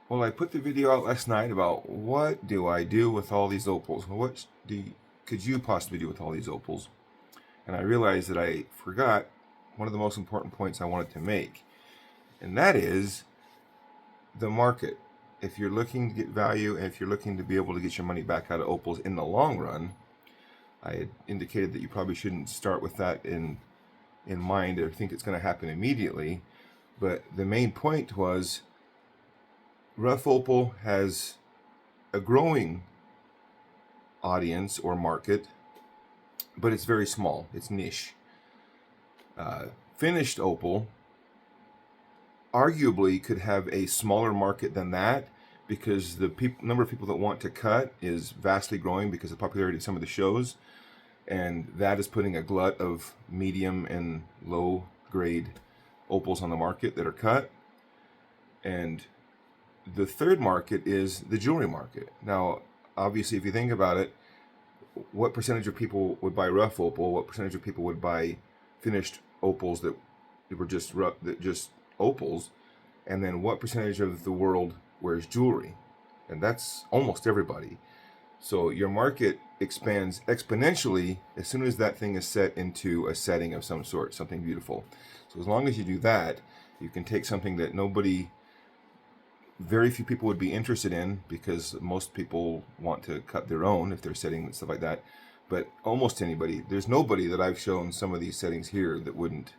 Well, I put the video out last night about what do I do with all these opals? Could you possibly do with all these opals? And I realized that I forgot one of the most important points I wanted to make, and that is the market. If you're looking to get value and if you're looking to be able to get your money back out of opals in the long run, I had indicated that you probably shouldn't start with that in mind or think it's going to happen immediately. But the main point was rough opal has a growing audience or market, but it's very small. It's niche. Finished opal arguably could have a smaller market than that because the number of people that want to cut is vastly growing because of the popularity of some of the shows, and that is putting a glut of medium and low grade opals on the market that are cut. And the third market is the jewelry market. Now, obviously, if you think about it, what percentage of people would buy rough opal? What percentage of people would buy finished opals that were just opals? And then what percentage of the world wears jewelry? And that's almost everybody. So your market expands exponentially as soon as that thing is set into a setting of some sort, something beautiful. So as long as you do that, you can take something that very few people would be interested in because most people want to cut their own if they're setting and stuff like that. But almost anybody, there's nobody that I've shown some of these settings here that wouldn't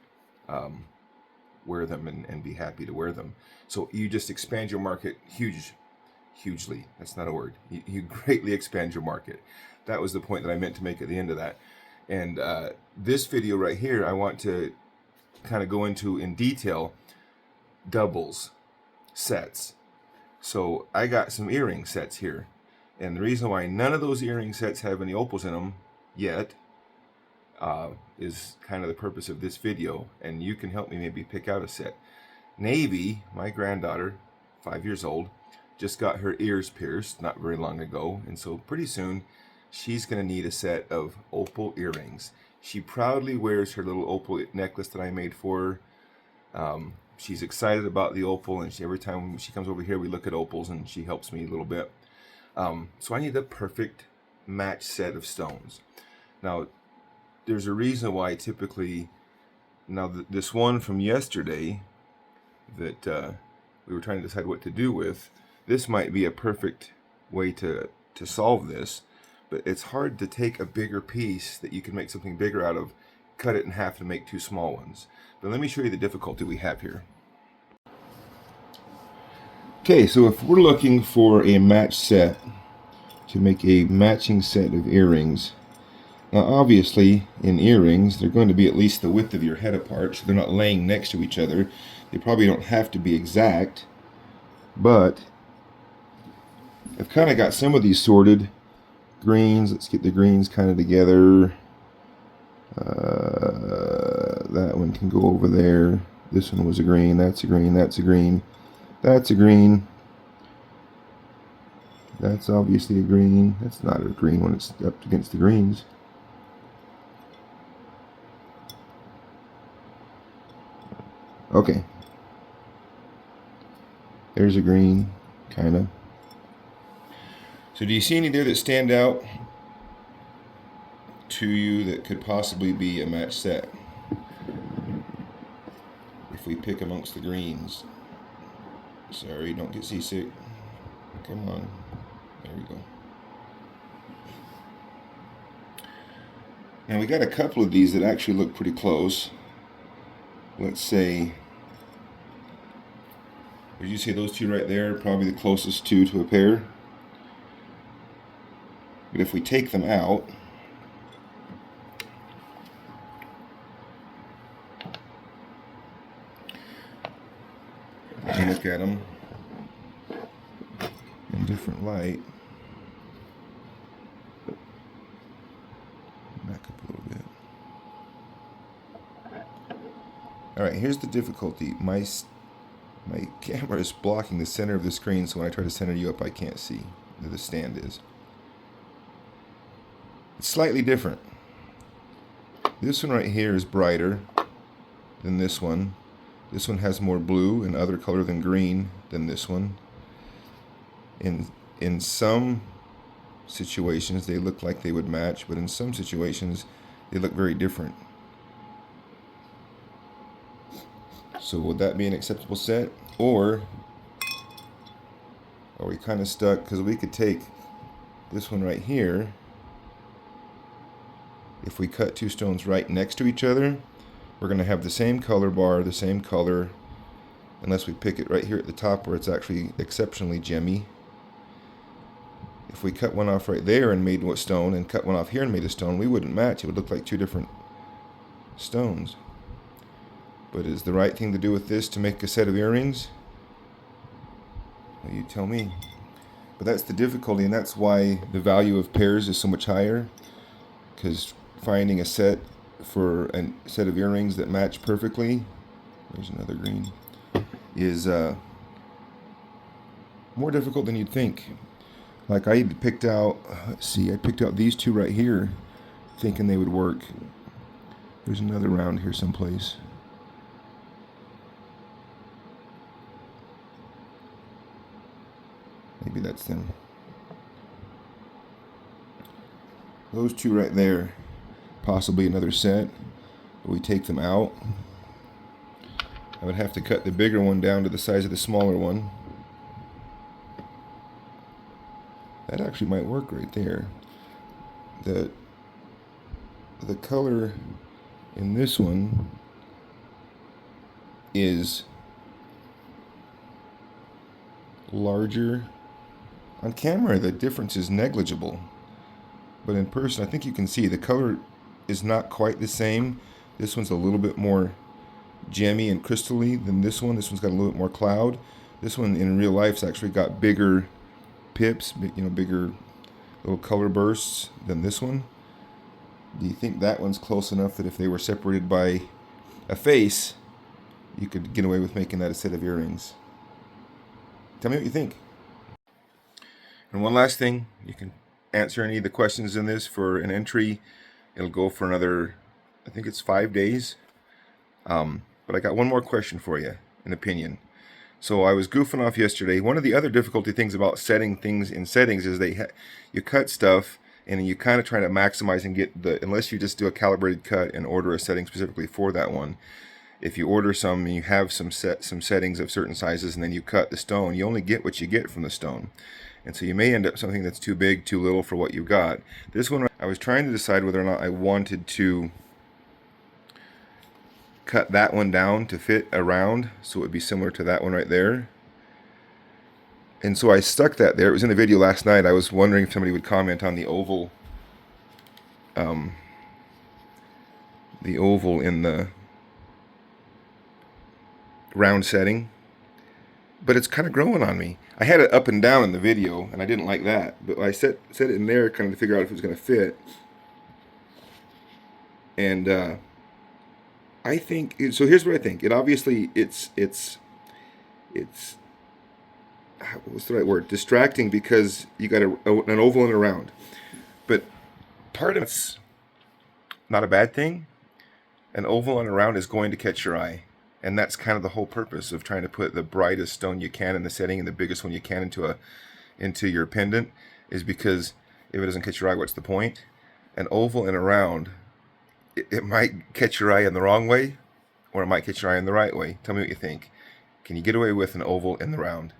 wear them and be happy to wear them. So you just expand your market hugely. That's not a word. You greatly expand your market. That was the point that I meant to make at the end of that. And this video right here, I want to kind of go into in detail doubles, sets. So I got some earring sets here. And the reason why none of those earring sets have any opals in them yet is kind of the purpose of this video. And you can help me maybe pick out a set. Navy, my granddaughter, 5 years old, just got her ears pierced not very long ago. And so pretty soon she's going to need a set of opal earrings. She proudly wears her little opal necklace that I made for her. She's excited about the opal, and every time she comes over here, we look at opals, and she helps me a little bit. So I need the perfect match set of stones. Now, there's a reason why typically, this one from yesterday that we were trying to decide what to do with, this might be a perfect way to solve this, but it's hard to take a bigger piece that you can make something bigger out of, cut it in half and make two small ones. But let me show you the difficulty we have here. Okay, so if we're looking for a match set, to make a matching set of earrings, now obviously in earrings they're going to be at least the width of your head apart, so they're not laying next to each other. They probably don't have to be exact, but I've kind of got some of these sorted. Greens, let's get the greens kind of together. That one can go over there. This one was a green, that's a green, that's a green, that's a green. That's obviously a green. That's not a green when it's up against the greens. Okay. There's a green, kind of. So do you see any there that stand out to you that could possibly be a match set? If we pick amongst the greens. Sorry, don't get seasick. Come on. There we go. Now we got a couple of these that actually look pretty close. Let's say, would you say those two right there are probably the closest two to a pair? But if we take them out, and look at them in different light, back up a little bit. Alright, here's the difficulty. My camera is blocking the center of the screen, so when I try to center you up, I can't see where the stand is. It's slightly different. This one right here is brighter than this one. This one has more blue and other color than green than this one. In some situations they look like they would match, but in some situations they look very different. So would that be an acceptable set, or are we kind of stuck? Because we could take this one right here. If we cut two stones right next to each other, we're going to have the same color bar, the same color, unless we pick it right here at the top where it's actually exceptionally gemmy. If we cut one off right there and made a stone, and cut one off here and made a stone, we wouldn't match. It would look like two different stones. But is the right thing to do with this to make a set of earrings? Well, you tell me. But that's the difficulty, and that's why the value of pairs is so much higher. Because finding a set for a set of earrings that match perfectly, there's another green, is more difficult than you'd think. Like I picked out, let's see, I picked out these two right here, thinking they would work. There's another round here someplace. Maybe that's them. Those two right there, possibly another set. We take them out. I would have to cut the bigger one down to the size of the smaller one. That actually might work right there. The color in this one is larger. On camera, the difference is negligible. But in person, I think you can see the color is not quite the same. This one's a little bit more gemmy and crystally than this one. This one's got a little bit more cloud. This one in real life's actually got bigger pips, bigger little color bursts than this one. Do you think that one's close enough that if they were separated by a face, you could get away with making that a set of earrings? Tell me what you think. And one last thing, you can answer any of the questions in this for an entry. It'll go for another, I think it's 5 days. But I got one more question for you, an opinion. So I was goofing off yesterday. One of the other difficulty things about setting things in settings is you cut stuff and you kind of try to maximize and get unless you just do a calibrated cut and order a setting specifically for that one. If you order some and you have some settings of certain sizes and then you cut the stone, you only get what you get from the stone. And so you may end up something that's too big, too little for what you got. This one, I was trying to decide whether or not I wanted to cut that one down to fit around so it would be similar to that one right there. And so I stuck that there. It was in the video last night. I was wondering if somebody would comment on the oval in the round setting. But it's kind of growing on me. I had it up and down in the video, and I didn't like that. But I set it in there kind of to figure out if it was going to fit. And I think, so here's what I think. It obviously, it's what's the right word? Distracting, because you got an oval and a round. But part of it's not a bad thing. An oval and a round is going to catch your eye. And that's kind of the whole purpose of trying to put the brightest stone you can in the setting and the biggest one you can into your pendant, is because if it doesn't catch your eye, what's the point? An oval and a round, it might catch your eye in the wrong way, or it might catch your eye in the right way. Tell me what you think. Can you get away with an oval in the round?